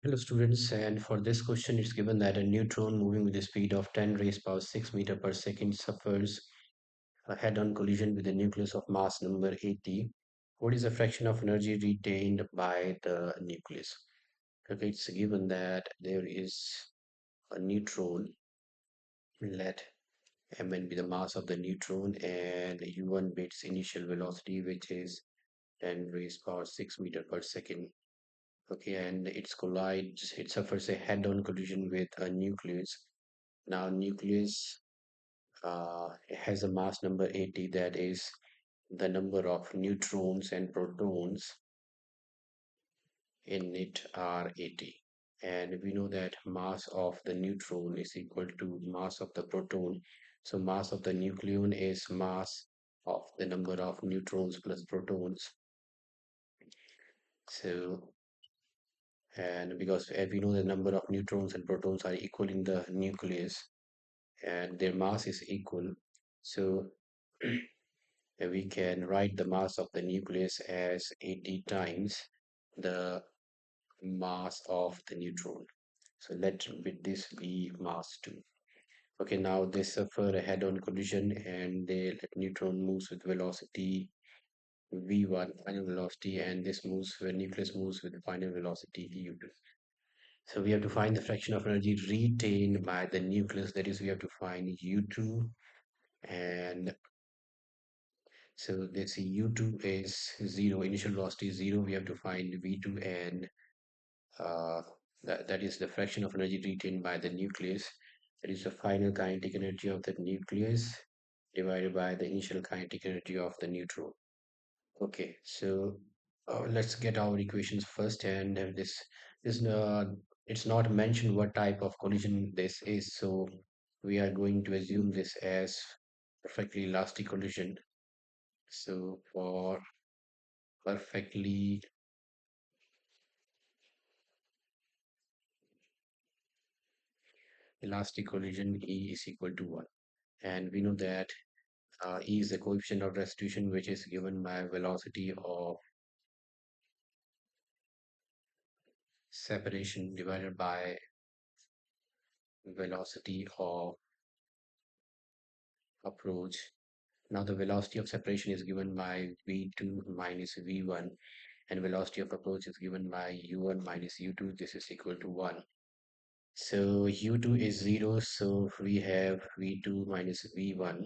Hello students, and for this question it's given that a neutron moving with a speed of 10 raised power 6 meter per second suffers a head-on collision with a nucleus of mass number 80. What is the fraction of energy retained by the nucleus? Okay, it's given that there is a neutron, let mn be the mass of the neutron and u1 be its initial velocity, which is 10 raised power 6 meter per second. Okay, and it suffers a head-on collision with a nucleus. Now nucleus has a mass number 80, that is the number of neutrons and protons in it are 80. And we know that mass of the neutron is equal to mass of the proton. So mass of the nucleon is mass of the number of neutrons plus protons. So, and because as we know the number of neutrons and protons are equal in the nucleus and their mass is equal, so we can write the mass of the nucleus as 80 times the mass of the neutron. So let with this be mass 2. Okay, now they suffer a head-on collision and the neutron moves with velocity v1 final velocity, and this moves when nucleus moves with final velocity u2. So we have to find the fraction of energy retained by the nucleus, that is we have to find u2. And so let's see, u2 is 0, initial velocity is 0. We have to find v2, and uh, that is the fraction of energy retained by the nucleus. That is the final kinetic energy of the nucleus divided by the initial kinetic energy of the neutron. Okay, so let's get our equations first. And this it's not mentioned what type of collision this is, so we are going to assume this as perfectly elastic collision. So for perfectly elastic collision, E is equal to 1. And we know that E is the coefficient of restitution, which is given by velocity of separation divided by velocity of approach. Now the velocity of separation is given by v2 minus v1, and velocity of approach is given by u1 minus u2. This is equal to 1. So u2 is 0, so we have v2 minus v1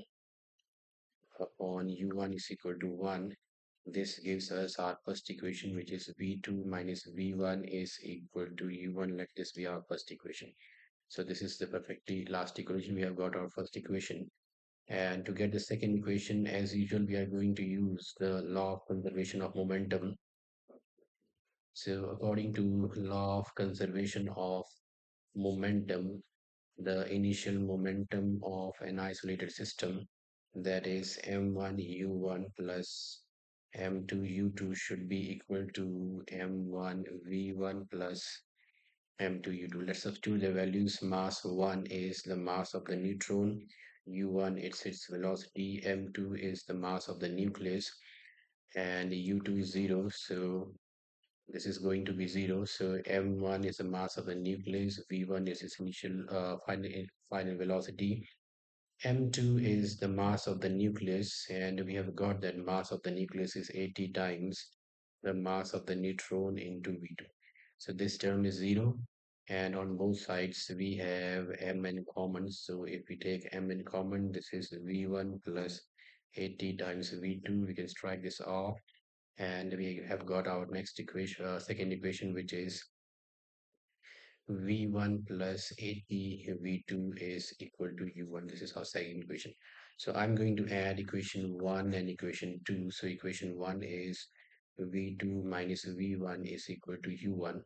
upon u1 is equal to 1. This gives us our first equation, which is v2 minus v1 is equal to u1. Let this be our first equation. So this is the perfectly last equation. We have got our first equation. And to get the second equation, as usual, we are going to use the law of conservation of momentum. So according to law of conservation of momentum, the initial momentum of an isolated system, that is m1 u1 plus m2 u2, should be equal to m1 v1 plus m2 u2. Let's substitute the values. Mass 1 is the mass of the neutron, u1 it's its velocity, m2 is the mass of the nucleus, and u2 is 0, so this is going to be 0. So m1 is the mass of the nucleus, v1 is its initial final velocity, m2 is the mass of the nucleus, and we have got that mass of the nucleus is 80 times the mass of the neutron into v2. So this term is 0, and on both sides we have m in common. So if we take m in common, this is v1 plus 80 times v2. We can strike this off, and we have got our next equation, second equation, which is v1 plus 80 v2 is equal to u1. This is our second equation. So I'm going to add equation 1 and equation 2. So equation 1 is v2 minus v1 is equal to u1,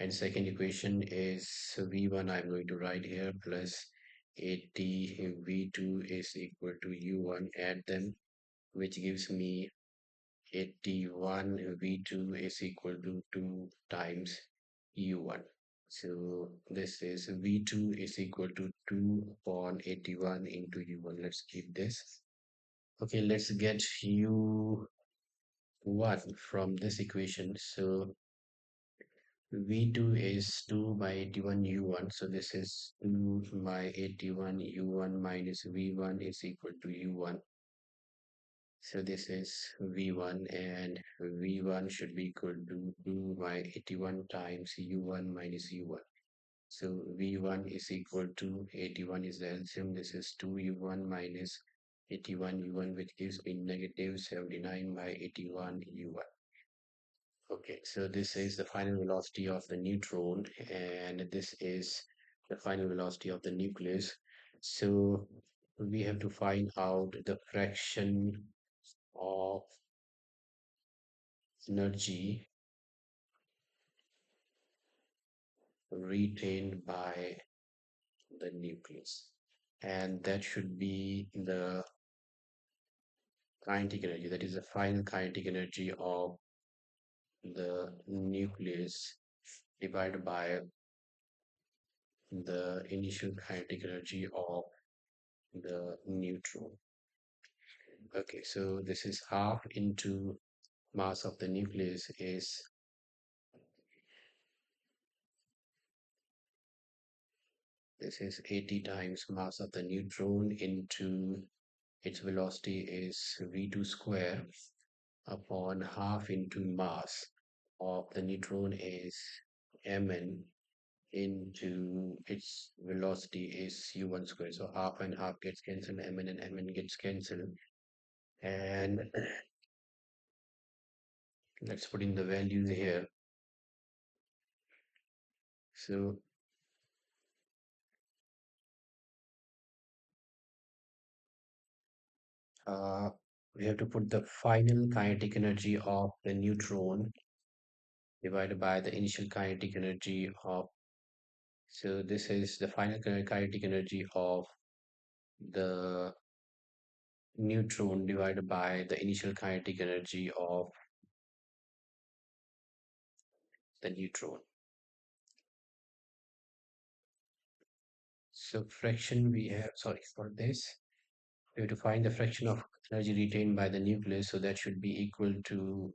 and second equation is v1, I'm going to write here, plus 80 v2 is equal to u1. Add them, which gives me 81 v2 is equal to 2 times u1. So this is v2 is equal to 2 upon 81 into u1. Let's keep this. Okay, let's get u1 from this equation. So V2 is 2 by 81 U1. So this is 2 by 81 U1 minus V1 is equal to U1. So this is V1 and V1 should be equal to 2 by 81 times U1 minus U1. So V1 is equal to 81 is the LCM. This is 2 U1 minus 81 U1, which gives me negative 79 by 81 U1. Okay, so this is the final velocity of the neutron, and this is the final velocity of the nucleus. So we have to find out the fraction of energy retained by the nucleus. And that should be the kinetic energy, that is the final kinetic energy of the nucleus divided by the initial kinetic energy of the neutron. Okay, so this is half into mass of the nucleus is this is 80 times mass of the neutron into its velocity is v2 square upon half into mass of the neutron is mn into its velocity is u1 square. So half and half gets cancelled, mn and mn gets cancelled. And let's put in the values here. So uh, we have to put the final kinetic energy of the neutron divided by the initial kinetic energy of. So this is the final kinetic energy of the neutron divided by the initial kinetic energy of the neutron. So fraction we have, sorry for this, we have to find the fraction of energy retained by the nucleus. So that should be equal to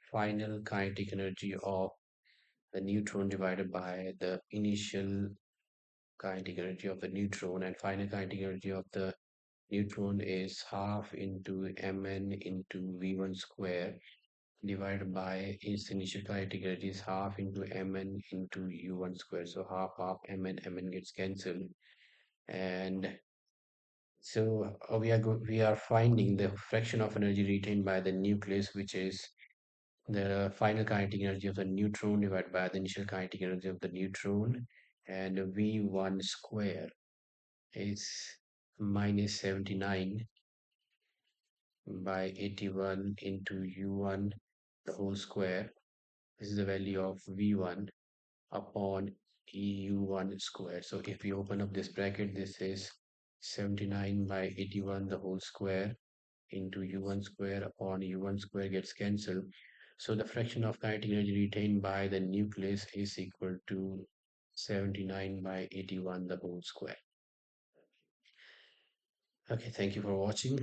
final kinetic energy of the neutron divided by the initial kinetic energy of the neutron, and final kinetic energy of the neutron is half into mn into v1 square divided by its initial kinetic energy is half into mn into u1 square. So half mn gets cancelled, and so we are finding the fraction of energy retained by the nucleus, which is the final kinetic energy of the neutron divided by the initial kinetic energy of the neutron, and v1 square is minus 79 by 81 into u1 the whole square. This is the value of v1 upon eu1 square. So if we open up this bracket, this is 79 by 81 the whole square into u1 square upon u1 square gets cancelled. So the fraction of kinetic energy retained by the nucleus is equal to 79 by 81 the whole square. Okay, thank you for watching.